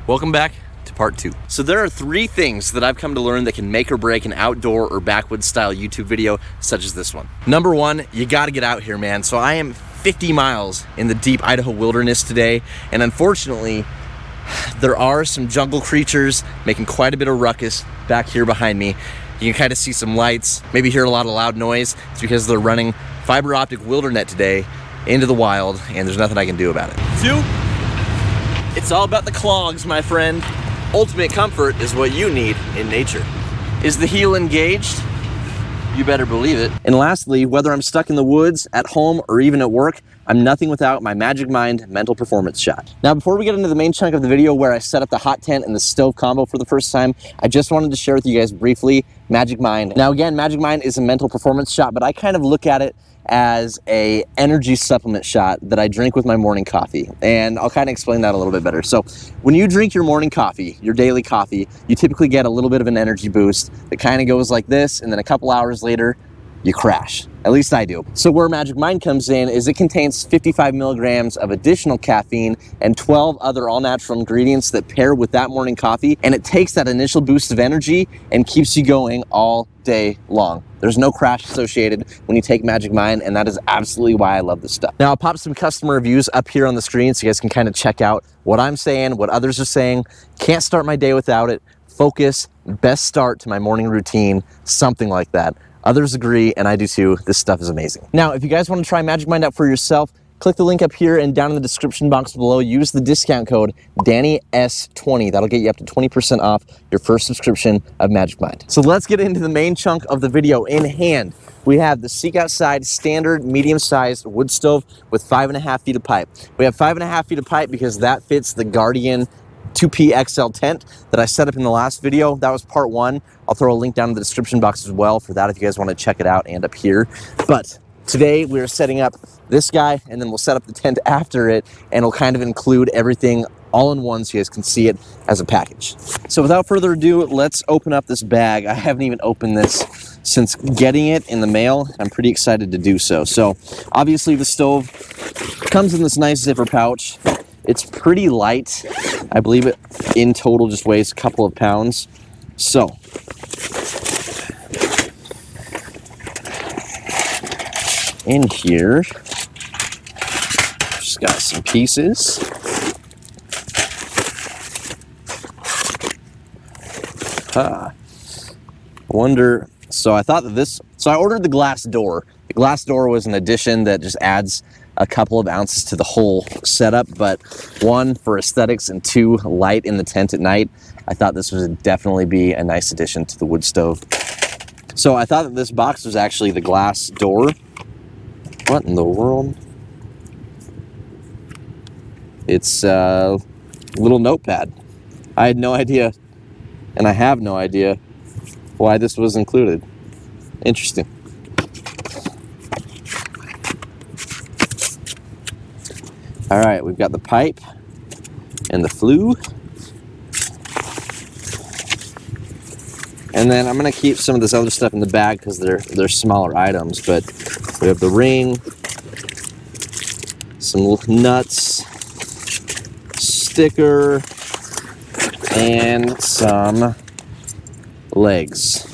Welcome back to part 2. So there are 3 things that I've come to learn that can make or break an outdoor or backwoods style YouTube video such as this one. Number 1, you gotta get out here, man. So I am 50 miles in the deep Idaho wilderness today, and unfortunately, there are some jungle creatures making quite a bit of ruckus back here behind me. You can kind of see some lights, maybe hear a lot of loud noise. It's because they're running fiber optic wildernet today into the wild, and there's nothing I can do about it. 2, it's all about the clogs, my friend. Ultimate comfort is what you need in nature. Is the heel engaged? You better believe it. And lastly, whether I'm stuck in the woods, at home, or even at work, I'm nothing without my Magic Mind mental performance shot. Now, before we get into the main chunk of the video where I set up the hot tent and the stove combo for the first time, I just wanted to share with you guys briefly Magic Mind. Now again, Magic Mind is a mental performance shot, but I kind of look at it as a energy supplement shot that I drink with my morning coffee. And I'll kind of explain that a little bit better. So when you drink your morning coffee, your daily coffee, you typically get a little bit of an energy boost that kind of goes like this, and then a couple hours later, you crash. At least I do. So where Magic Mind comes in is it contains 55 milligrams of additional caffeine and 12 other all-natural ingredients that pair with that morning coffee, and it takes that initial boost of energy and keeps you going all day long. There's no crash associated when you take Magic Mind, and that is absolutely why I love this stuff. Now, I'll pop some customer reviews up here on the screen so you guys can kind of check out what I'm saying, what others are saying. Can't start my day without it. Focus, best start to my morning routine, something like that. Others agree, and I do too. This stuff is amazing. Now, if you guys want to try Magic Mind out for yourself, click the link up here and down in the description box below. Use the discount code DannyS20. That'll get you up to 20% off your first subscription of Magic Mind. So let's get into the main chunk of the video. In hand, we have the Seek Outside standard medium-sized wood stove with 5.5 feet of pipe. We have 5.5 feet of pipe because that fits the Guardian 2P XL tent that I set up in the last video. That was part 1. I'll throw a link down in the description box as well for that if you guys want to check it out, and up here. But today we're setting up this guy, and then we'll set up the tent after it, and it'll kind of include everything all in one so you guys can see it as a package. So without further ado, let's open up this bag. I haven't even opened this since getting it in the mail. I'm pretty excited to do so. So obviously the stove comes in this nice zipper pouch. It's pretty light. I believe it in total just weighs a couple of pounds. So in here, just got some pieces. Wonder, so I thought that so I ordered the glass door. The glass door was an addition that just adds a couple of ounces to the whole setup, but 1, for aesthetics, and 2, light in the tent at night. I thought this would definitely be a nice addition to the wood stove. So I thought that this box was actually the glass door. What in the world? It's a little notepad. I had no idea, and I have no idea why this was included. Interesting. All right, we've got the pipe and the flue. And then I'm gonna keep some of this other stuff in the bag because they're smaller items, but we have the ring, some nuts, sticker, and some legs.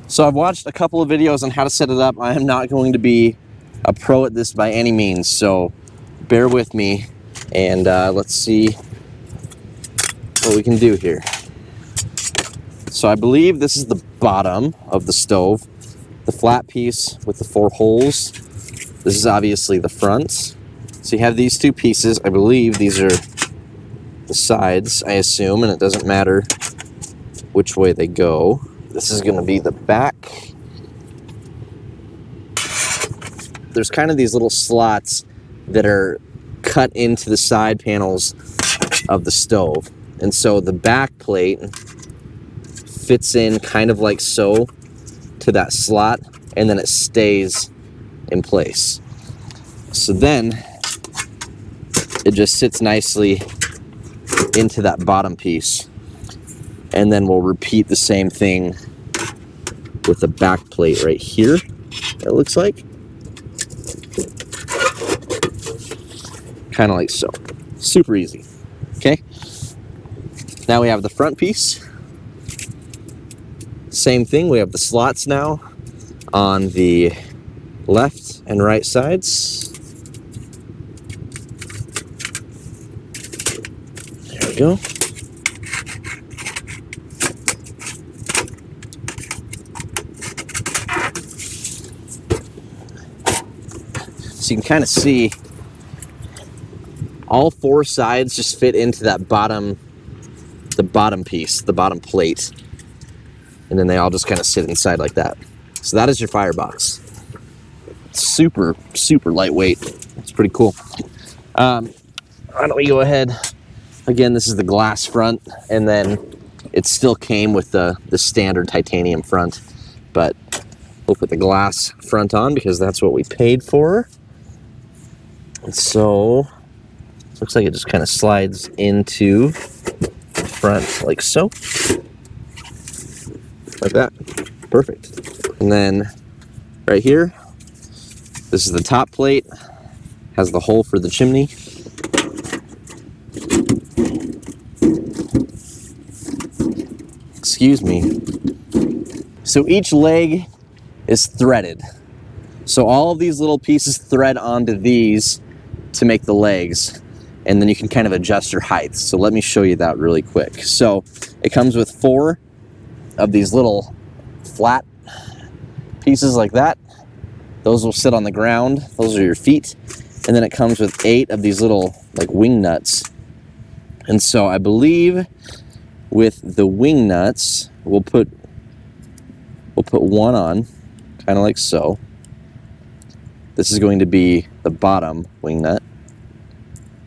So I've watched a couple of videos on how to set it up. I am not going to be a pro at this by any means, so bear with me, and let's see what we can do here. So I believe this is the bottom of the stove, the flat piece with the 4 holes. This is obviously the front. So you have these 2 pieces. I believe these are the sides, I assume, and it doesn't matter which way they go. This is going to be the back. There's kind of these little slots that are cut into the side panels of the stove, and so the back plate fits in kind of like so to that slot, and then it stays in place. So then it just sits nicely into that bottom piece, and then we'll repeat the same thing with the back plate right here, it looks like. Kind of like so. Super easy. Okay. Now we have the front piece. Same thing, we have the slots now on the left and right sides. There we go. So you can kind of see all four sides just fit into that bottom piece, the bottom plate. And then they all just kind of sit inside like that. So that is your firebox. Super, super lightweight. It's pretty cool. Why don't we go ahead? Again, this is the glass front, and then it still came with the standard titanium front, but we'll put the glass front on because that's what we paid for. And so, looks like it just kind of slides into the front like so. Like that. Perfect. And then right here, this is the top plate, has the hole for the chimney. Excuse me. So each leg is threaded. So all of these little pieces thread onto these to make the legs, and then you can kind of adjust your height. So let me show you that really quick. So it comes with 4 of these little flat pieces like that. Those will sit on the ground. Those are your feet. And then it comes with 8 of these little like wing nuts. And so I believe with the wing nuts, we'll put one on, kind of like so. This is going to be the bottom wing nut,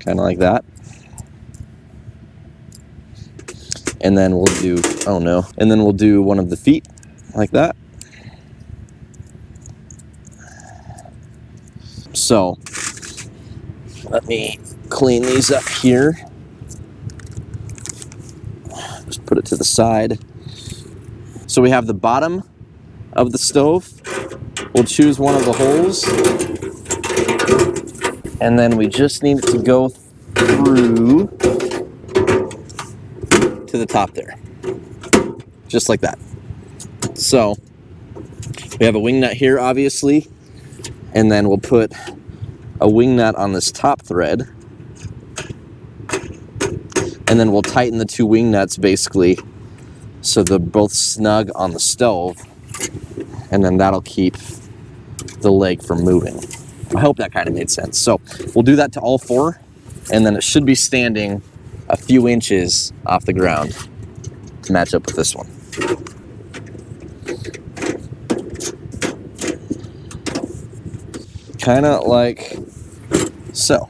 kind of like that. And then we'll do, oh no, and then we'll do one of the feet like that. So let me clean these up here. Just put it to the side. So we have the bottom of the stove. We'll choose one of the holes, and then we just need it to go through to the top there, just like that. So we have a wing nut here, obviously, and then we'll put a wing nut on this top thread, and then we'll tighten the 2 wing nuts basically so they're both snug on the stove, and then that'll keep the leg from moving. I hope that kind of made sense. So we'll do that to all 4, and then it should be standing a few inches off the ground to match up with this one. Kind of like so.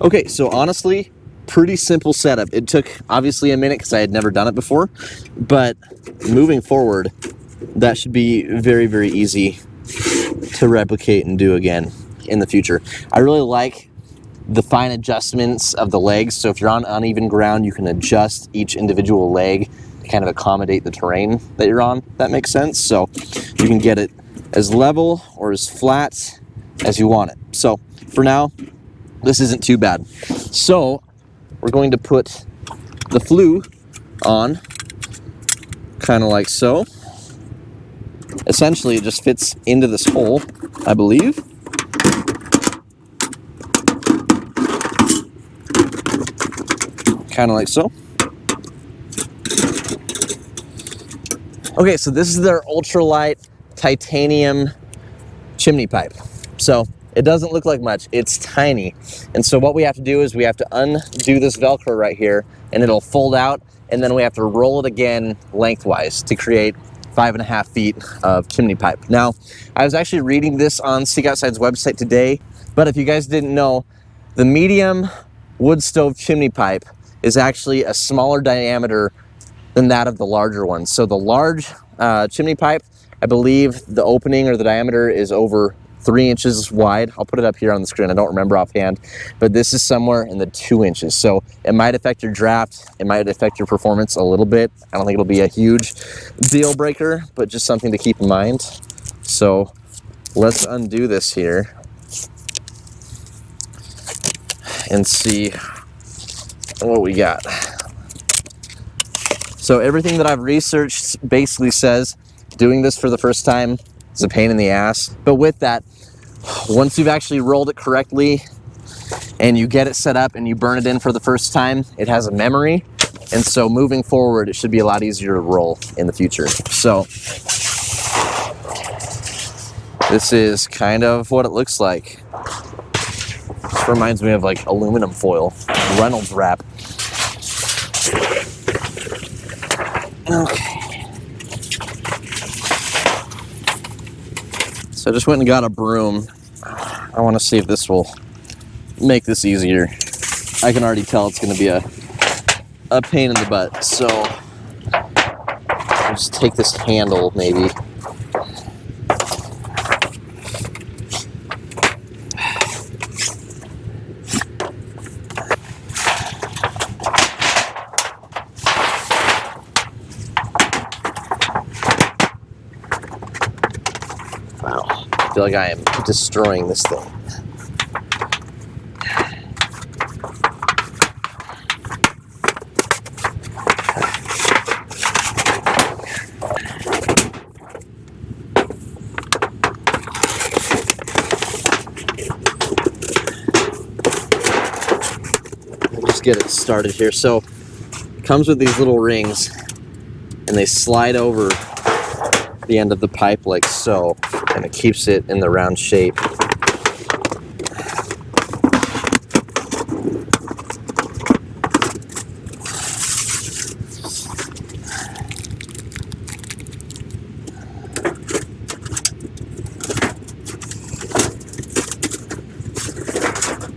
Okay, so honestly, pretty simple setup. It took obviously a minute because I had never done it before, but moving forward, that should be very, very easy to replicate and do again in the future. I really like the fine adjustments of the legs. So if you're on uneven ground, you can adjust each individual leg to kind of accommodate the terrain that you're on. That makes sense. So you can get it as level or as flat as you want it. So for now, this isn't too bad. So we're going to put the flue on, kind of like so. Essentially, it just fits into this hole, I believe. Kind of like so. Okay, so this is their ultralight titanium chimney pipe. So it doesn't look like much, it's tiny. And so what we have to do is we have to undo this Velcro right here, and it'll fold out, and then we have to roll it again lengthwise to create 5.5 feet of chimney pipe. Now, I was actually reading this on Seek Outside's website today, but if you guys didn't know, the medium wood stove chimney pipe is actually a smaller diameter than that of the larger one. So the large chimney pipe, I believe the opening or the diameter is over 3 inches wide. I'll put it up here on the screen. I don't remember offhand, but this is somewhere in the 2 inches. So it might affect your draft. It might affect your performance a little bit. I don't think it'll be a huge deal breaker, but just something to keep in mind. So let's undo this here. and see what we got. So everything that I've researched basically says doing this for the first time is a pain in the ass. But with that, once you've actually rolled it correctly and you get it set up and you burn it in for the first time, it has a memory. And so moving forward, it should be a lot easier to roll in the future. So this is kind of what it looks like. This reminds me of like aluminum foil, Reynolds wrap. Okay. So I just went and got a broom. I want to see if this will make this easier. I can already tell it's going to be a pain in the butt. So I'll just take this handle maybe. Wow, I feel like I am destroying this thing. Let's get it started here. So it comes with these little rings and they slide over the end of the pipe like so, and it keeps it in the round shape.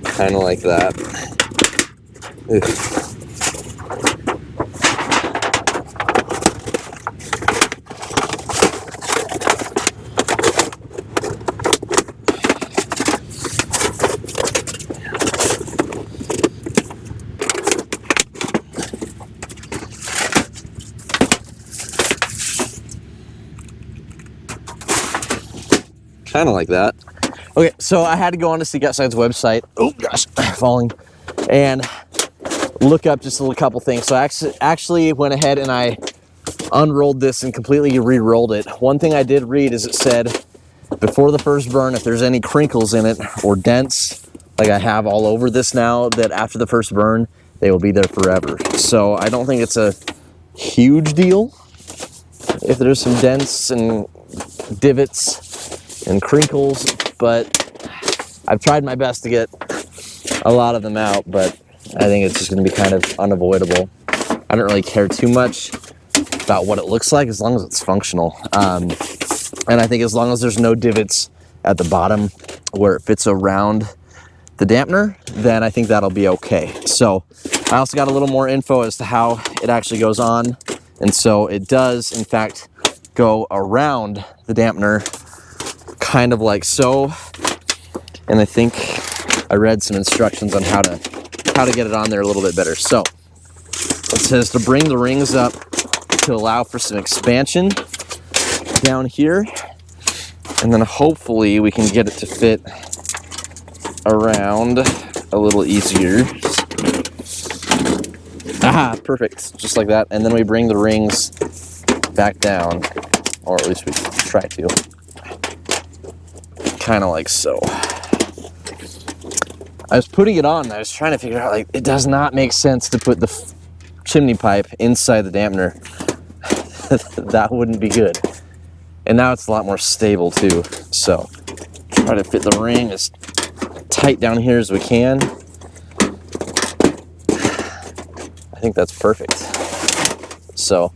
Kind of like that. Ugh. Kind of like that. Okay, so I had to go on to Seek Outside's website. Oh gosh, falling. And look up just a couple things. So I actually went ahead and I unrolled this and completely re-rolled it. One thing I did read is it said before the first burn, if there's any crinkles in it or dents, like I have all over this now, that after the first burn, they will be there forever. So I don't think it's a huge deal if there's some dents and divots and crinkles, but I've tried my best to get a lot of them out, but I think it's just going to be kind of unavoidable. I don't really care too much about what it looks like as long as it's functional. And I think as long as there's no divots at the bottom where it fits around the dampener, then I think that'll be okay. So I also got a little more info as to how it actually goes on. And so it does, in fact, go around the dampener kind of like so. And I think I read some instructions on how to get it on there a little bit better. So it says to bring the rings up to allow for some expansion down here, and then hopefully we can get it to fit around a little easier. Ah, perfect, just like that. And then we bring the rings back down, or at least we try to, kind of like so. I was putting it on and I was trying to figure out, like, it does not make sense to put the chimney pipe inside the dampener. That wouldn't be good. And now it's a lot more stable too. So try to fit the ring as tight down here as we can. I think that's perfect. So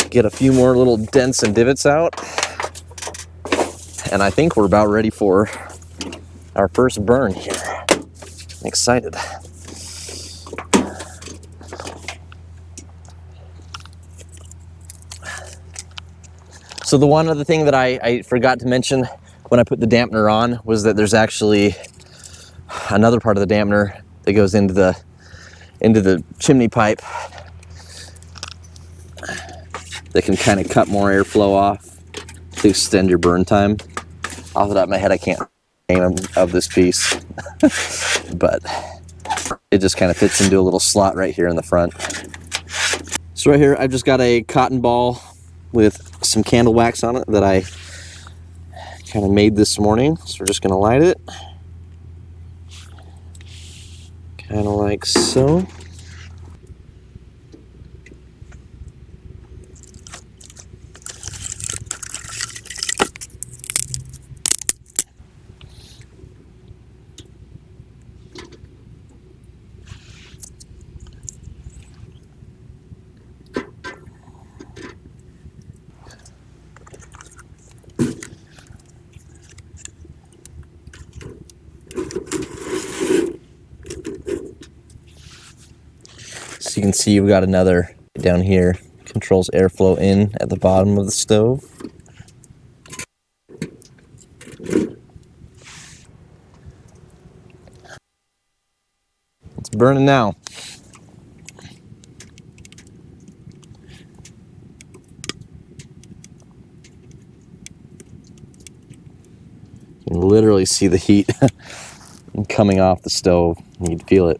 get a few more little dents and divots out, and I think we're about ready for our first burn here. I'm excited. So the one other thing that I forgot to mention when I put the dampener on was that there's actually another part of the dampener that goes into the chimney pipe that can kind of cut more airflow off to extend your burn time. Off the top of my head, I can't of this piece, but it just kind of fits into a little slot right here in the front. So right here, I've just got a cotton ball with some candle wax on it that I kind of made this morning. So we're just going to light it. Kind of like so. So you can see you've got another down here, controls airflow in at the bottom of the stove. It's burning now. You can literally see the heat coming off the stove. You'd feel it.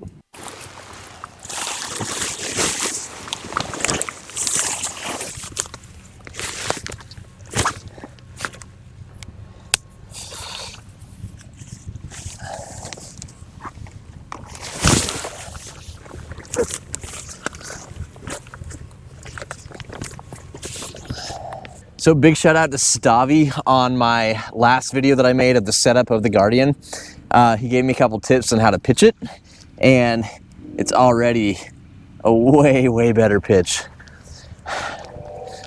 So big shout out to Stavi on my last video that I made of the setup of the Guardian. He gave me a couple tips on how to pitch it, and it's already a way better pitch.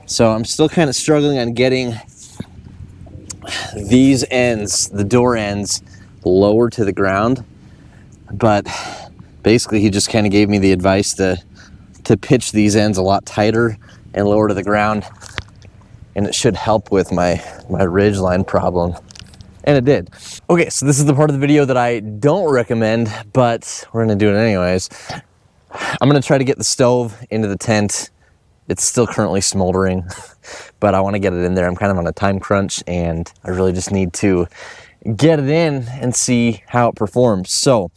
So I'm still kind of struggling on getting these ends, the door ends, lower to the ground, but basically he just kind of gave me the advice to pitch these ends a lot tighter and lower to the ground, and it should help with my ridge line problem. And it did. Okay, so this is the part of the video that I don't recommend, but we're gonna do it anyways. I'm gonna try to get the stove into the tent. It's still currently smoldering, but I wanna get it in there. I'm kind of on a time crunch, and I really just need to get it in and see how it performs. So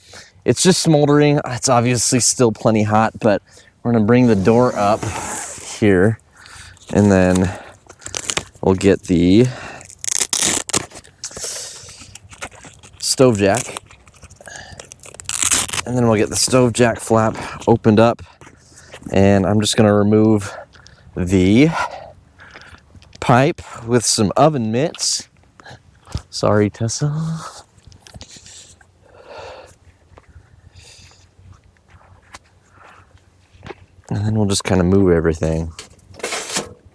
it's just smoldering. It's obviously still plenty hot, but we're gonna bring the door up here, and then we'll get the stove jack, and then we'll get the stove jack flap opened up, and I'm just gonna remove the pipe with some oven mitts. Sorry, Tessa. And then we'll just kind of move everything.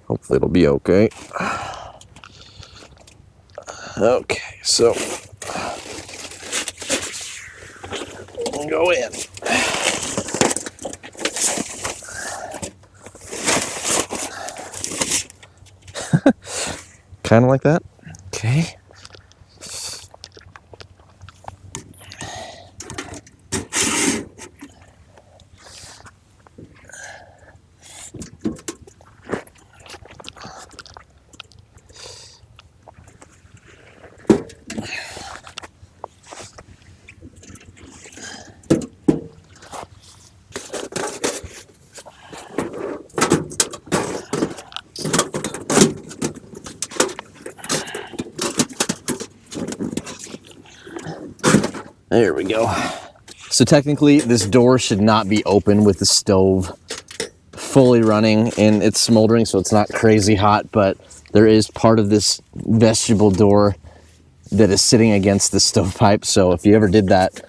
Hopefully it'll be okay. Okay, so we'll go in. Kind of like that. Okay. There we go. So technically this door should not be open with the stove fully running, and it's smoldering, so it's not crazy hot, but there is part of this vestibule door that is sitting against the stovepipe. So if you ever did that,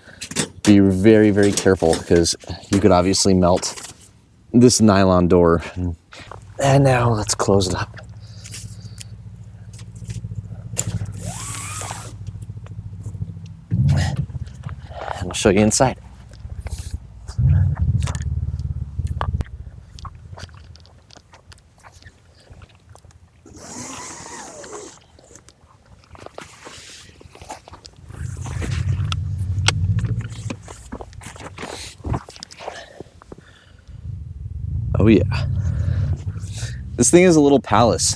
be very careful, because you could obviously melt this nylon door. And now let's close it up. I'll show you inside. Oh yeah. This thing is a little palace.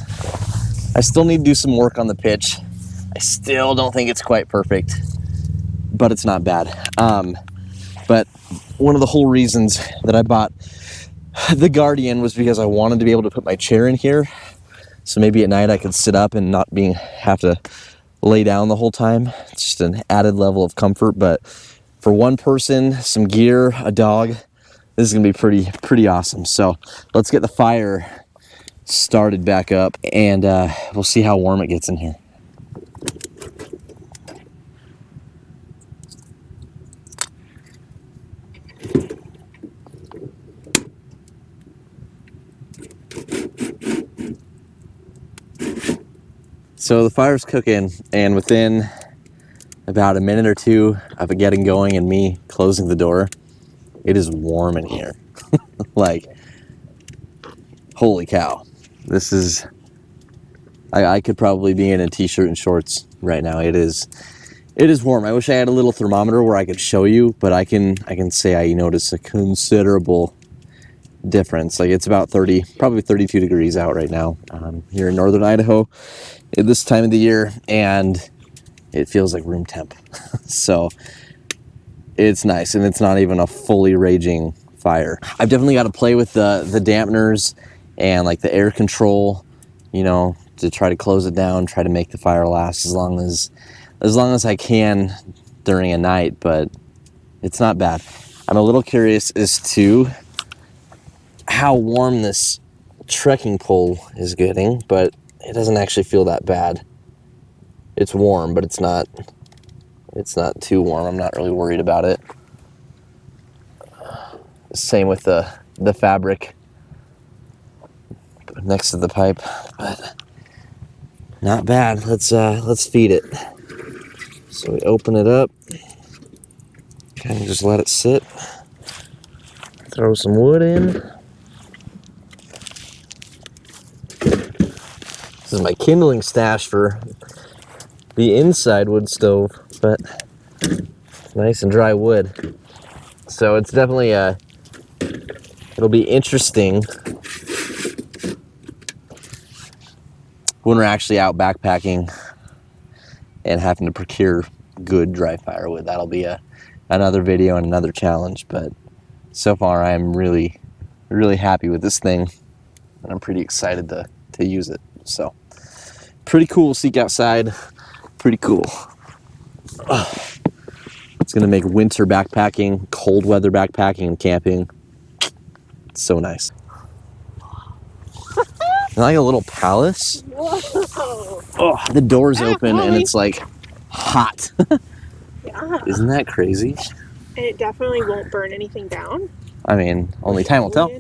I still need to do some work on the pitch. I still don't think it's quite perfect. but it's not bad. But one of the whole reasons that I bought the Guardian was because I wanted to be able to put my chair in here. So maybe at night I could sit up and not have to lay down the whole time. It's just an added level of comfort. But for one person, some gear, a dog, this is gonna be pretty awesome. So let's get the fire started back up, and we'll see how warm it gets in here. So the fire's cooking, and within about a minute or two of it getting going and me closing the door, it is warm in here. Like, holy cow. This is, I could probably be in a t-shirt and shorts right now. It is warm. I wish I had a little thermometer where I could show you, but I can say I notice a considerable difference. Like, it's about probably 32 degrees out right now here in northern Idaho at this time of the year, and it feels like room temp. So it's nice, and it's not even a fully raging fire. I've definitely got to play with the dampeners and like the air control, you know, to try to close it down, try to make the fire last as long as I can during a night, but it's not bad. I'm a little curious as to how warm this trekking pole is getting, but it doesn't actually feel that bad. It's warm, but it's not too warm. I'm not really worried about it. Same with the fabric next to the pipe, but not bad. Let's feed it. So we open it up, kind of just let it sit. Throw some wood in. This is my kindling stash for the inside wood stove, but nice and dry wood. So it's definitely it'll be interesting when we're actually out backpacking and having to procure good dry firewood. That'll be another video and another challenge, but so far I'm really happy with this thing, and I'm pretty excited to use it. So pretty cool. Seek outside, pretty cool. It's gonna make winter backpacking, cold weather backpacking and camping so nice. Like a little palace. Whoa. Oh, the door's open and it's like hot. Yeah. Isn't that crazy? And it definitely won't burn anything down. I mean, only time will tell.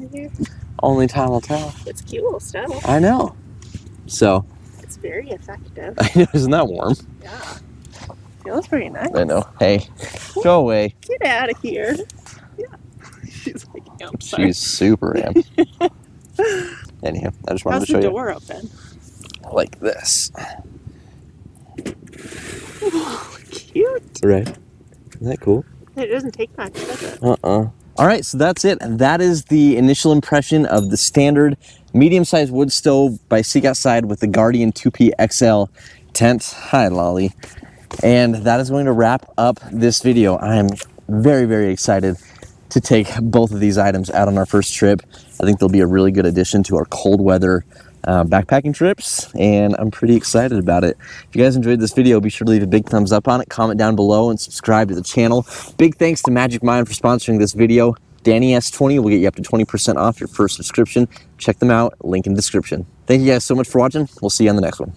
Only time will tell. It's cool stuff. I know. So. It's very effective. I know, isn't that warm? Yeah. Feels pretty nice. I know. Hey, go away. Get out of here. Yeah. She's like, I'm sorry. She's super amped. Anyhow, I just wanted to show you. How's the door open? Like this. Oh, cute. Right. Isn't that cool? It doesn't take much, does it? All right, so that's it. That is the initial impression of the standard medium-sized wood stove by Seek Outside with the Guardian 2P XL tent. Hi, Lolly. And that is going to wrap up this video. I am very excited to take both of these items out on our first trip. I think they'll be a really good addition to our cold weather backpacking trips, and I'm pretty excited about it. If you guys enjoyed this video, be sure to leave a big thumbs up on it, comment down below, and subscribe to the channel. Big thanks to Magic Mind for sponsoring this video. Danny S20 will get you up to 20% off your first subscription. Check them out, link in the description. Thank you guys so much for watching. We'll see you on the next one.